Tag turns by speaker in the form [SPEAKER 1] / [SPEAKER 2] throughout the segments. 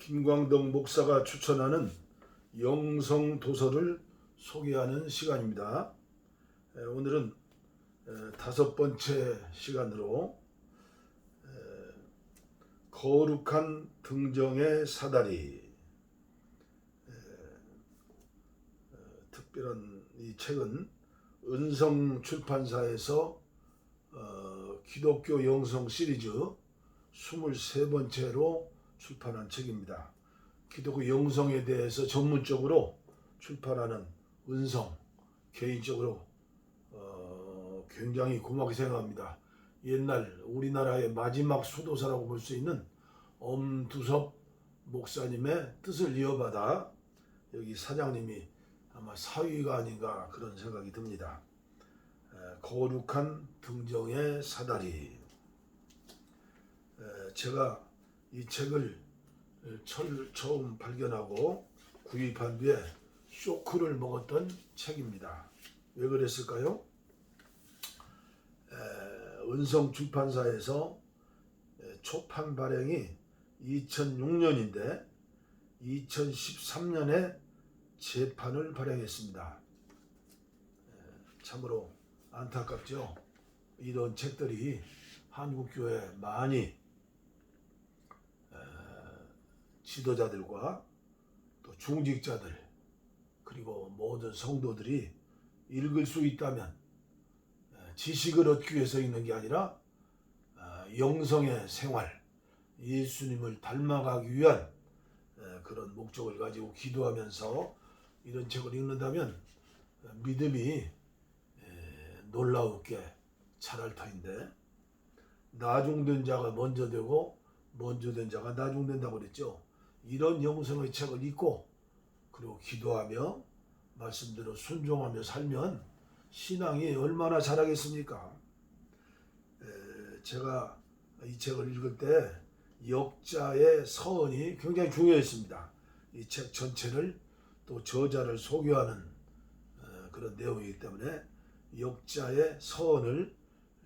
[SPEAKER 1] 김광덕 목사가 추천하는 영성 도서를 소개하는 시간입니다. 오늘은 5번째 시간으로 거룩한 등정의 사다리, 특별한 이 책은 은성 출판사에서 기독교 영성 시리즈 23번째로 출판한 책입니다. 기독교 영성에 대해서 전문적으로 출판하는 은성, 개인적으로 굉장히 고맙게 생각합니다. 옛날 우리나라의 마지막 수도사라고 볼 수 있는 엄두섭 목사님의 뜻을 이어받아 여기 사장님이 아마 사위가 아닌가 그런 생각이 듭니다. 거룩한 등정의 사다리. 제가 이 책을 처음 발견하고 구입한 뒤에 쇼크를 먹었던 책입니다. 왜 그랬을까요? 은성 출판사에서 초판 발행이 2006년인데 2013년에 재판을 발행했습니다. 참으로 안타깝죠. 이런 책들이 한국교회에 많이 지도자들과 또 중직자들 그리고 모든 성도들이 읽을 수 있다면 지식을 얻기 위해서 읽는 게 아니라 영성의 생활, 예수님을 닮아가기 위한 그런 목적을 가지고 기도하면서 이런 책을 읽는다면 믿음이 놀라우게 자랄 터인데, 나중된 자가 먼저 되고 먼저 된 자가 나중된다고 그랬죠. 이런 영성의 책을 읽고 그리고 기도하며 말씀대로 순종하며 살면 신앙이 얼마나 자라겠습니까? 제가 이 책을 읽을 때 역자의 서언이 굉장히 중요했습니다. 이 책 전체를 또 저자를 소개하는 그런 내용이기 때문에 역자의 서언을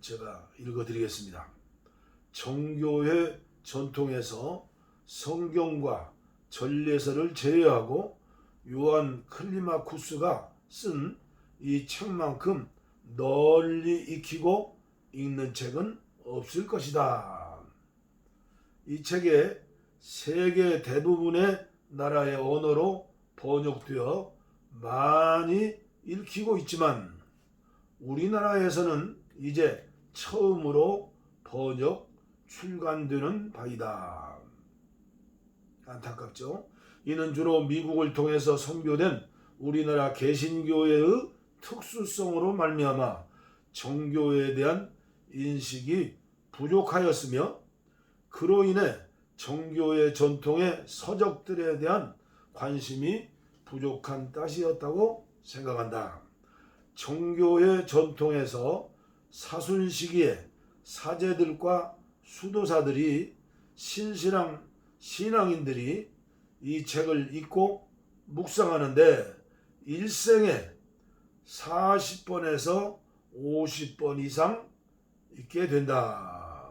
[SPEAKER 1] 제가 읽어드리겠습니다. 정교회 전통에서 성경과 전례서를 제외하고 요한 클리마쿠스가 쓴 이 책만큼 널리 익히고 읽는 책은 없을 것이다. 이 책에 세계 대부분의 나라의 언어로 번역되어 많이 읽히고 있지만 우리나라에서는 이제 처음으로 번역 출간되는 바이다. 안타깝죠. 이는 주로 미국을 통해서 선교된 우리나라 개신교회의 특수성으로 말미암아 정교회에 대한 인식이 부족하였으며 그로 인해 정교회 전통의 서적들에 대한 관심이 부족한 따시였다고 생각한다. 정교회 전통에서 사순 시기에 사제들과 수도사들이 신앙인들이 이 책을 읽고 묵상하는데 일생에 40번에서 50번 이상 읽게 된다.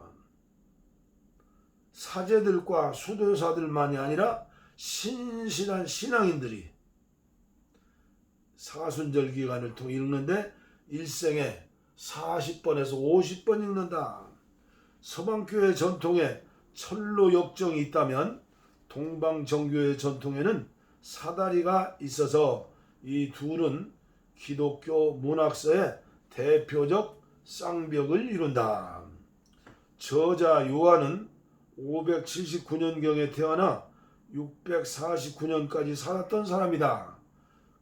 [SPEAKER 1] 사제들과 수도사들만이 아니라 신실한 신앙인들이 사순절 기간을 통해 읽는데 일생에 40번에서 50번 읽는다. 서방교회 전통에 철로 역정이 있다면 동방정교회 전통에는 사다리가 있어서 이 둘은 기독교 문학서의 대표적 쌍벽을 이룬다. 저자 요한은 579년경에 태어나 649년까지 살았던 사람이다.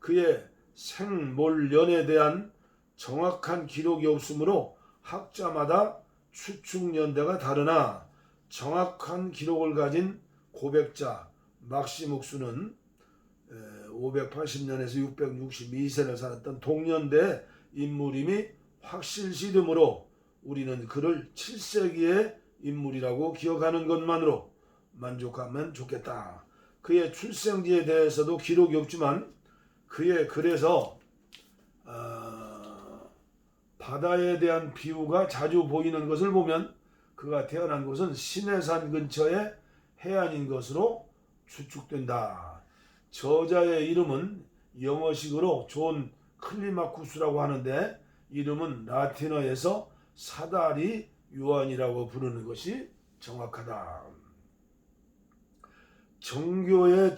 [SPEAKER 1] 그의 생몰년에 대한 정확한 기록이 없으므로 학자마다 추측연대가 다르나 정확한 기록을 가진 고백자 막시묵스는 580년에서 662세를 살았던 동년대 인물임이 확실시되므로 우리는 그를 7세기의 인물이라고 기억하는 것만으로 만족하면 좋겠다. 그의 출생지에 대해서도 기록이 없지만 그의 글에서 바다에 대한 비유가 자주 보이는 것을 보면 그가 태어난 곳은 시내산 근처의 해안인 것으로 추측된다. 저자의 이름은 영어식으로 존 클리마쿠스라고 하는데 이름은 라틴어에서 사다리 요한이라고 부르는 것이 정확하다. 정교의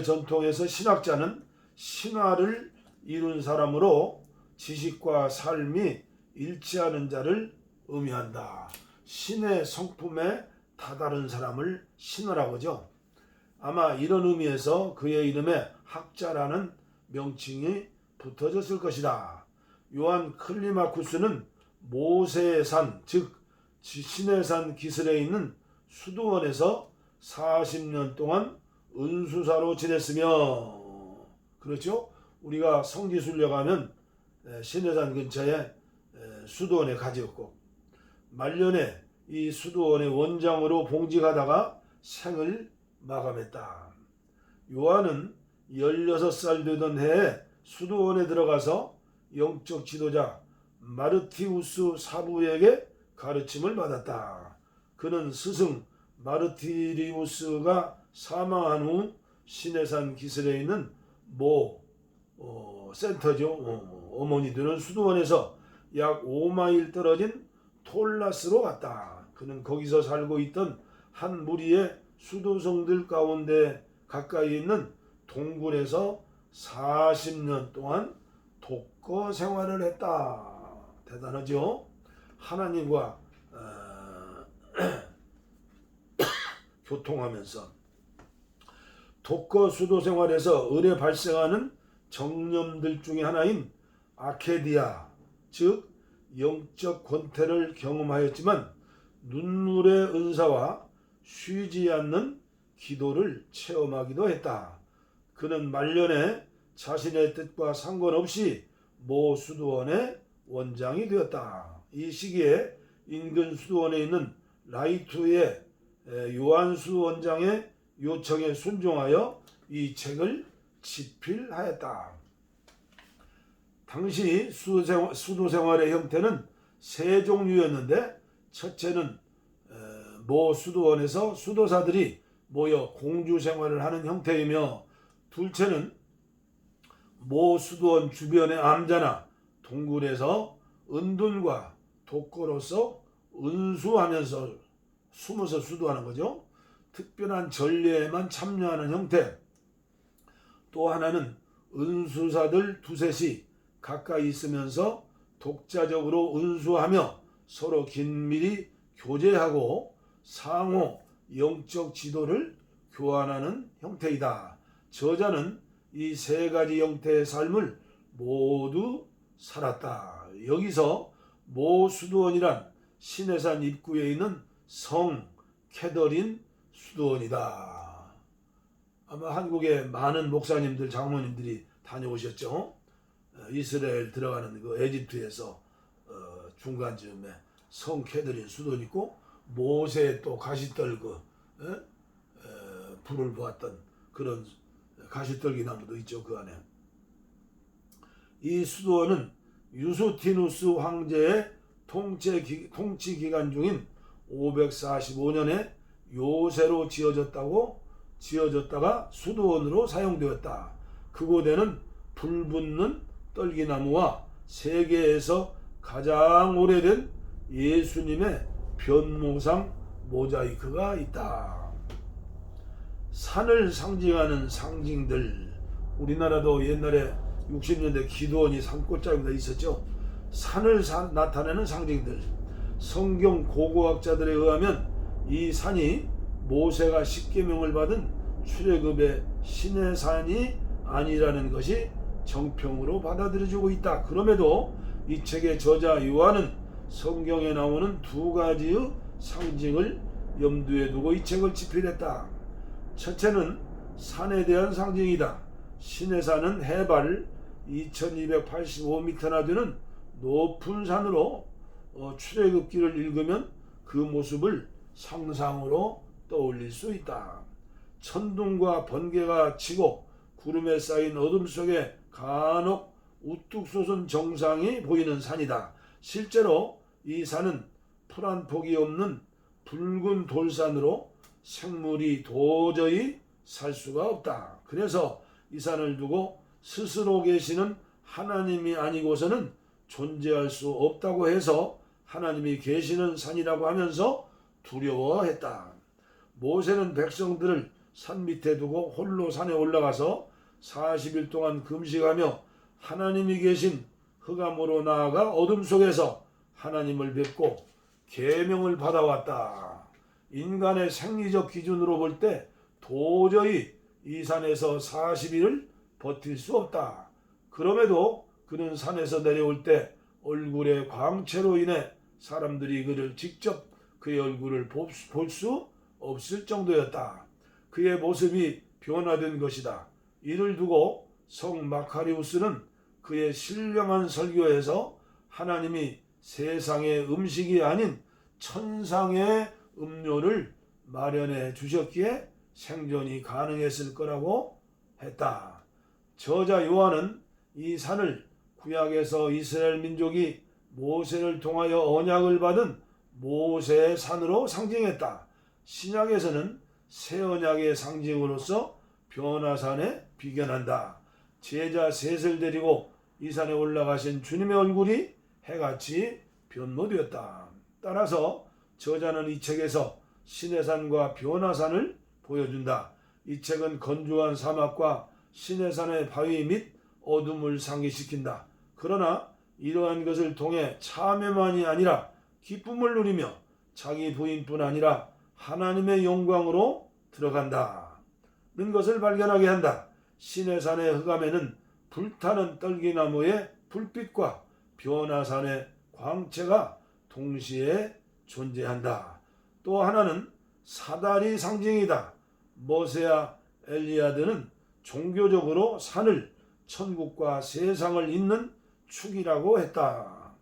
[SPEAKER 1] 전통에서 신학자는 신화를 이룬 사람으로 지식과 삶이 일치하는 자를 의미한다. 신의 성품에 다다른 사람을 신하라고 하죠. 아마 이런 의미에서 그의 이름에 학자라는 명칭이 붙어졌을 것이다. 요한 클리마쿠스는 모세의 산, 즉 신의 산 기슬에 있는 수도원에서 40년 동안 은수사로 지냈으며, 그렇죠? 우리가 성지순례 가면 신의 산 근처에 수도원에 가지었고, 말년에 이 수도원의 원장으로 봉직하다가 생을 마감했다. 요한은 16살 되던 해에 수도원에 들어가서 영적 지도자 마르티우스 사부에게 가르침을 받았다. 그는 스승 마르티리우스가 사망한 후 시내산 기슬에 있는 센터죠. 어머니들은 수도원에서 약 5마일 떨어진 톨라스로 갔다. 그는 거기서 살고 있던 한 무리의 수도성들 가운데 가까이 있는 동굴에서 40년 동안 독거 생활을 했다. 대단하죠? 하나님과 교통하면서 독거 수도 생활에서 을에 발생하는 정념들 중에 하나인 아케디아, 즉 영적 권태를 경험하였지만 눈물의 은사와 쉬지 않는 기도를 체험하기도 했다. 그는 말년에 자신의 뜻과 상관없이 모 수도원의 원장이 되었다. 이 시기에 인근 수도원에 있는 라이투의 요한수 원장의 요청에 순종하여 이 책을 집필하였다. 당시 수도 생활의 형태는 세 종류였는데, 첫째는 모 수도원에서 수도사들이 모여 공주 생활을 하는 형태이며, 둘째는 모 수도원 주변의 암자나 동굴에서 은둔과 독거로서 은수하면서 숨어서 수도하는 거죠. 특별한 전례에만 참여하는 형태. 또 하나는 은수사들 두셋이 가까이 있으면서 독자적으로 은수하며 서로 긴밀히 교제하고 상호 영적 지도를 교환하는 형태이다. 저자는 이 세 가지 형태의 삶을 모두 살았다. 여기서 모 수도원이란 시내산 입구에 있는 성 캐더린 수도원이다. 아마 한국에 많은 목사님들, 장로님들이 다녀오셨죠. 이스라엘 들어가는 그 에집트에서 중간쯤에 성 캐더린 수도원 있고, 모세 또 가시떨 불을 보았던 그런 가시떨기 나무도 있죠. 그 안에. 이 수도원은 유스티누스 황제의 통치 기간 중인 545년에 요새로 지어졌다가 수도원으로 사용되었다. 그곳에는 불붙는 떨기나무와 세계에서 가장 오래된 예수님의 변모상 모자이크가 있다. 산을 상징하는 상징들. 우리나라도 옛날에 60년대 기도원이 산꽃자리가 있었죠. 산을 나타내는 상징들. 성경 고고학자들에 의하면 이 산이 모세가 십계명을 받은 출애굽의 신의 산이 아니라는 것이 정평으로 받아들여지고 있다. 그럼에도 이 책의 저자 요한은 성경에 나오는 두 가지의 상징을 염두에 두고 이 책을 집필했다. 첫째는 산에 대한 상징이다. 신의 산은 해발 2285m나 되는 높은 산으로 출애굽기를 읽으면 그 모습을 상상으로 떠올릴 수 있다. 천둥과 번개가 치고 구름에 쌓인 어둠 속에 간혹 우뚝 솟은 정상이 보이는 산이다. 실제로 이 산은 풀 한 폭이 없는 붉은 돌산으로 생물이 도저히 살 수가 없다. 그래서 이 산을 두고 스스로 계시는 하나님이 아니고서는 존재할 수 없다고 해서 하나님이 계시는 산이라고 하면서 두려워했다. 모세는 백성들을 산 밑에 두고 홀로 산에 올라가서 40일 동안 금식하며 하나님이 계신 흑암으로 나아가 어둠 속에서 하나님을 뵙고 계명을 받아왔다. 인간의 생리적 기준으로 볼 때 도저히 이 산에서 40일을 버틸 수 없다. 그럼에도 그는 산에서 내려올 때 얼굴의 광채로 인해 사람들이 그를 직접 그의 얼굴을 볼 수 없을 정도였다. 그의 모습이 변화된 것이다. 이를 두고 성 마카리우스는 그의 신령한 설교에서 하나님이 세상의 음식이 아닌 천상의 음료를 마련해 주셨기에 생존이 가능했을 거라고 했다. 저자 요한은 이 산을 구약에서 이스라엘 민족이 모세를 통하여 언약을 받은 모세의 산으로 상징했다. 신약에서는 새 언약의 상징으로서 변화산에 비견한다. 제자 셋을 데리고 이 산에 올라가신 주님의 얼굴이 해같이 변모되었다. 따라서 저자는 이 책에서 시내산과 변화산을 보여준다. 이 책은 건조한 사막과 시내산의 바위 및 어둠을 상기시킨다. 그러나 이러한 것을 통해 참회만이 아니라 기쁨을 누리며 자기 부인뿐 아니라 하나님의 영광으로 들어간다는 것을 발견하게 한다. 시내산의 흑암에는 불타는 떨기나무의 불빛과 변화산의 광채가 동시에 존재한다. 또 하나는 사다리 상징이다. 모세와 엘리야드는 종교적으로 산을 천국과 세상을 잇는 축이라고 했다.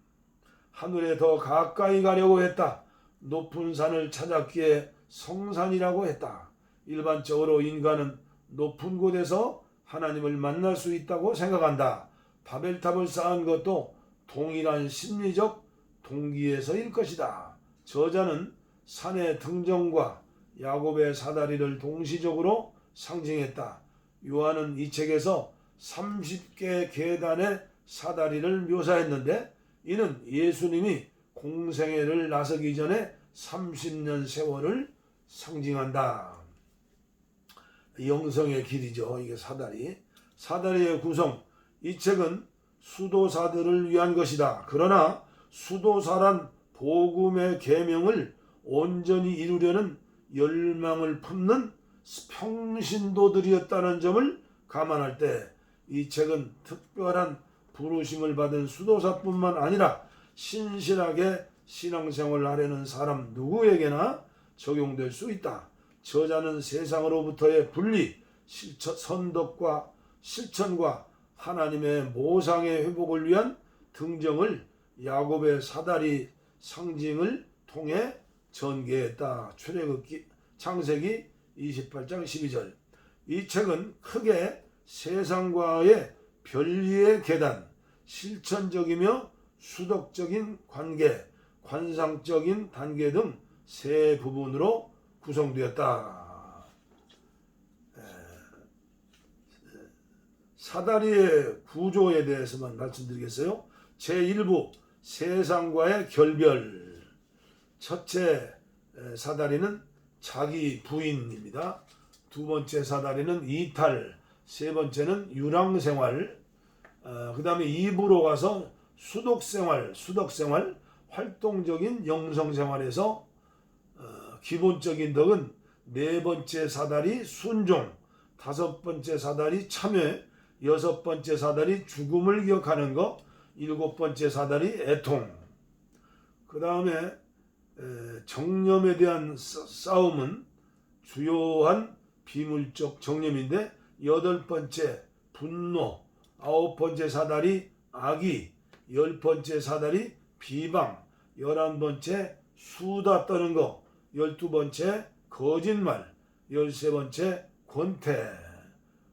[SPEAKER 1] 하늘에 더 가까이 가려고 했다. 높은 산을 찾았기에 성산이라고 했다. 일반적으로 인간은 높은 곳에서 하나님을 만날 수 있다고 생각한다. 바벨탑을 쌓은 것도 동일한 심리적 동기에서일 것이다. 저자는 산의 등정과 야곱의 사다리를 동시적으로 상징했다. 요한은 이 책에서 30개 계단의 사다리를 묘사했는데 이는 예수님이 공생애를 나서기 전에 30년 세월을 상징한다. 영성의 길이죠. 이게 사다리. 사다리의 구성. 이 책은 수도사들을 위한 것이다. 그러나 수도사란 복음의 계명을 온전히 이루려는 열망을 품는 평신도들이었다는 점을 감안할 때 이 책은 특별한 부르심을 받은 수도사뿐만 아니라 신실하게 신앙생활을 하려는 사람 누구에게나 적용될 수 있다. 저자는 세상으로부터의 분리, 선덕과 실천과 하나님의 모상의 회복을 위한 등정을 야곱의 사다리 상징을 통해 전개했다. 출애굽기 창세기 28장 12절. 이 책은 크게 세상과의 별리의 계단, 실천적이며 수덕적인 관계, 관상적인 단계 등 세 부분으로 구성되었다. 사다리의 구조에 대해서만 말씀드리겠어요. 제1부 세상과의 결별. 첫째 사다리는 자기 부인입니다. 두 번째 사다리는 이탈, 세 번째는 유랑생활, 그 다음에 2부로 가서 수덕생활, 활동적인 영성생활에서 기본적인 덕은 네 번째 사다리 순종, 다섯 번째 사다리 참회, 여섯 번째 사다리 죽음을 기억하는 것, 일곱 번째 사다리 애통. 그 다음에 정념에 대한 싸움은 주요한 비물적 정념인데 여덟 번째 분노, 아홉 번째 사다리 악의, 열 번째 사다리 비방, 11번째 수다 떠는 거, 12번째 거짓말, 13번째 권태.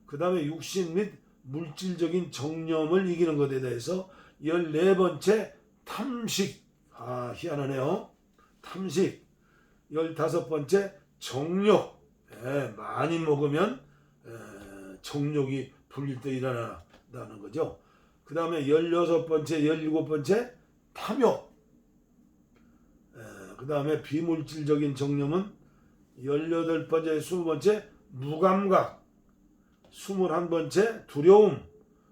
[SPEAKER 1] 그 다음에 육신 및 물질적인 정념을 이기는 것에 대해서 14번째 탐식. 희한하네요. 탐식. 15번째 정욕, 많이 먹으면 정욕이 불릴 때 일어난다는 거죠. 그 다음에 16번째, 17번째 탐욕. 그 다음에 비물질적인 정념은 18번째, 20번째 무감각, 21번째 두려움,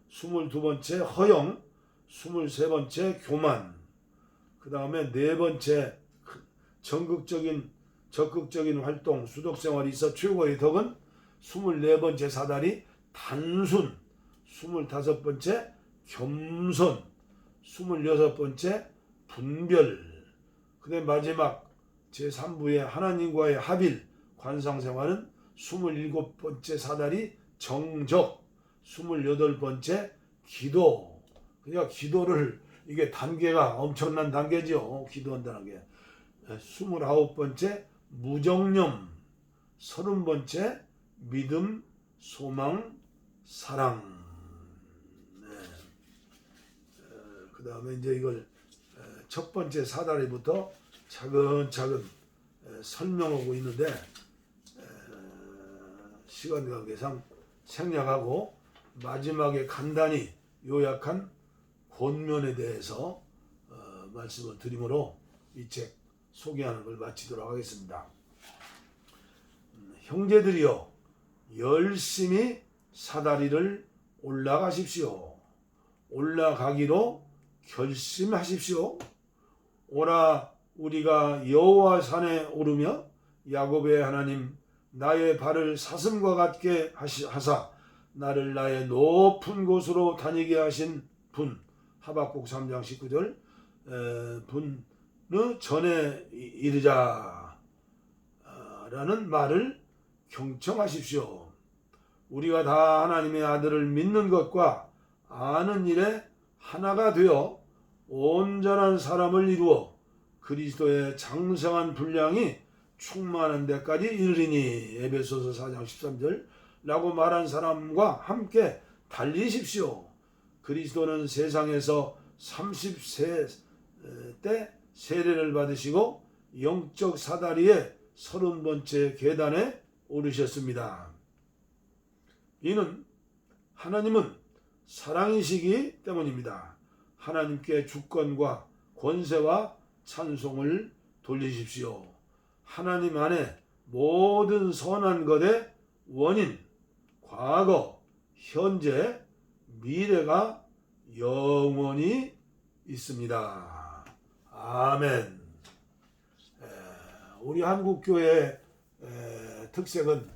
[SPEAKER 1] 22번째 허영, 23번째 교만. 그 다음에 4번째 적극적인 활동, 수덕생활이 있어 최고의 덕은 24번째 사다리 단순, 25번째 겸손, 26번째 분별. 그 다음에 마지막 제3부의 하나님과의 합일, 관상생활은 27번째 사다리 정적, 28번째 기도. 그러니까 기도를, 이게 단계가 엄청난 단계죠. 기도한다는 게. 29번째 무정념, 30번째 믿음, 소망, 사랑. 그 다음에 이제 이걸 첫 번째 사다리부터 차근차근 설명하고 있는데, 시간 관계상 생략하고 마지막에 간단히 요약한 권면에 대해서 말씀을 드리므로 이 책 소개하는 걸 마치도록 하겠습니다. 형제들이여, 열심히 사다리를 올라가십시오. 올라가기로 결심하십시오. 오라, 우리가 여호와 산에 오르며 야곱의 하나님 나의 발을 사슴과 같게 하사 나를 나의 높은 곳으로 다니게 하신 분, 하박국 3장 19절 분의 전에 이르자 라는 말을 경청하십시오. 우리가 다 하나님의 아들을 믿는 것과 아는 일에 하나가 되어 온전한 사람을 이루어 그리스도의 장성한 분량이 충만한 데까지 이르리니, 에베소서 4장 13절 라고 말한 사람과 함께 달리십시오. 그리스도는 세상에서 30세 때 세례를 받으시고 영적 사다리의 30번째 계단에 오르셨습니다. 이는 하나님은 사랑이시기 때문입니다. 하나님께 주권과 권세와 찬송을 돌리십시오. 하나님 안에 모든 선한 것의 원인, 과거, 현재, 미래가 영원히 있습니다. 아멘. 우리 한국교회의 특색은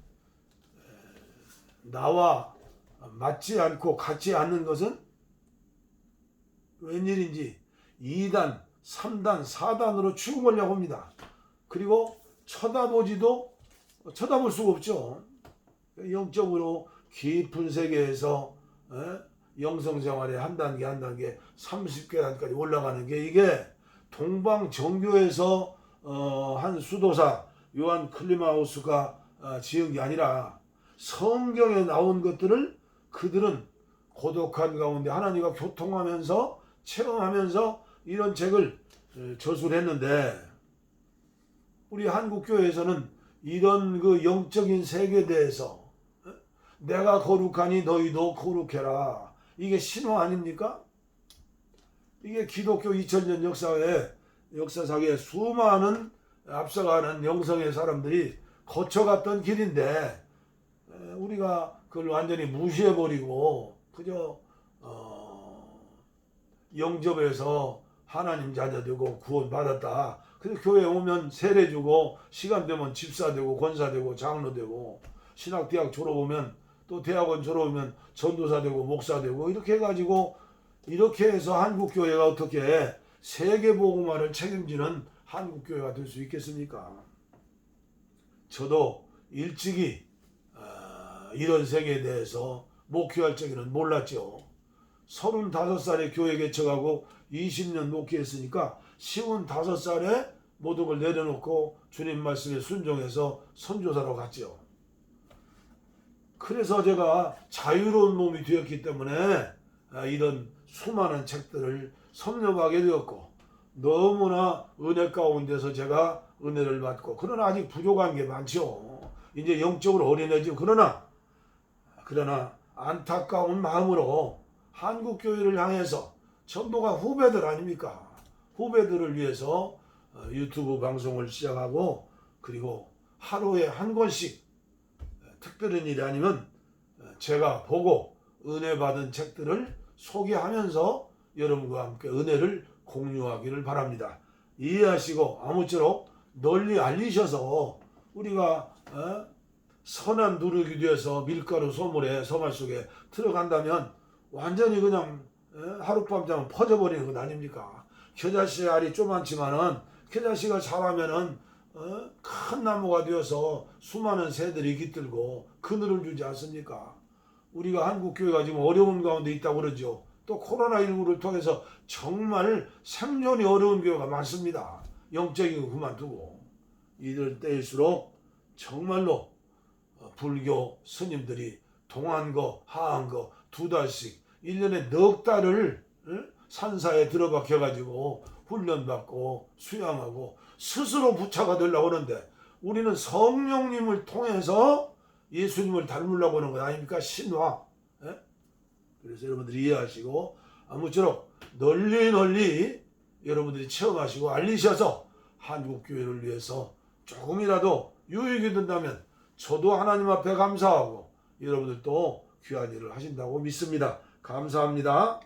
[SPEAKER 1] 나와 맞지 않고 같지 않는 것은 웬일인지 2단, 3단, 4단으로 취급하려고 합니다. 그리고 쳐다볼 수가 없죠. 영적으로 깊은 세계에서 영성생활의 한 단계 한 단계 30계단까지 올라가는 게, 이게 동방정교에서 한 수도사 요한 클리마우스가 지은 게 아니라 성경에 나온 것들을 그들은 고독한 가운데 하나님과 교통하면서 체험하면서 이런 책을 저술했는데, 우리 한국교회에서는 이런 그 영적인 세계에 대해서 내가 거룩하니 너희도 거룩해라, 이게 신화 아닙니까? 이게 기독교 2000년 역사상에 수많은 앞서가는 영성의 사람들이 거쳐갔던 길인데, 우리가 그걸 완전히 무시해버리고 그저 영접해서 하나님 자녀되고 구원받았다. 그래서 교회 오면 세례주고 시간 되면 집사되고 권사되고 장로되고, 신학대학 졸업오면 또 대학원 졸업오면 전도사되고 목사되고, 이렇게 해가지고 이렇게 해서 한국교회가 어떻게 세계복음화를 책임지는 한국교회가 될 수 있겠습니까? 저도 일찍이 이런 세계에 대해서 목회할 적에는 몰랐죠. 35살에 교회 개척하고 20년 목회했으니까 55살에 모든 걸 내려놓고 주님 말씀에 순종해서 선교사로 갔죠. 그래서 제가 자유로운 몸이 되었기 때문에 이런 수많은 책들을 섭렵하게 되었고, 너무나 은혜 가운데서 제가 은혜를 받고, 그러나 아직 부족한 게 많죠. 이제 영적으로 어린애죠. 그러나 안타까운 마음으로 한국 교회를 향해서 전부가 후배들 아닙니까? 후배들을 위해서 유튜브 방송을 시작하고, 그리고 하루에 한 권씩 특별한 일이 아니면 제가 보고 은혜 받은 책들을 소개하면서 여러분과 함께 은혜를 공유하기를 바랍니다. 이해하시고 아무쪼록 널리 알리셔서 우리가 선한 누룩이 되어서 밀가루 소물에 소말 속에 들어간다면 완전히 그냥 하룻밤 퍼져버리는 것 아닙니까? 겨자씨 알이 조만치만은 겨자씨가 자라면은 큰 나무가 되어서 수많은 새들이 깃들고 그늘을 주지 않습니까? 우리가 한국 교회가 지금 어려운 가운데 있다고 그러죠. 또 코로나19를 통해서 정말 생존이 어려운 교회가 많습니다. 영적인 거 그만두고. 이럴 때일수록 정말로 불교 스님들이 동한 거 하한 거 2달씩 1년에 넉 달을 산사에 들어박혀 가지고 훈련받고 수양하고 스스로 부차가 되려고 하는데, 우리는 성령님을 통해서 예수님을 닮으려고 하는 것 아닙니까? 신화. 그래서 여러분들이 이해하시고 아무쪼록 널리 여러분들이 체험하시고 알리셔서 한국교회를 위해서 조금이라도 유익이 된다면 저도 하나님 앞에 감사하고 여러분들도 귀한 일을 하신다고 믿습니다. 감사합니다.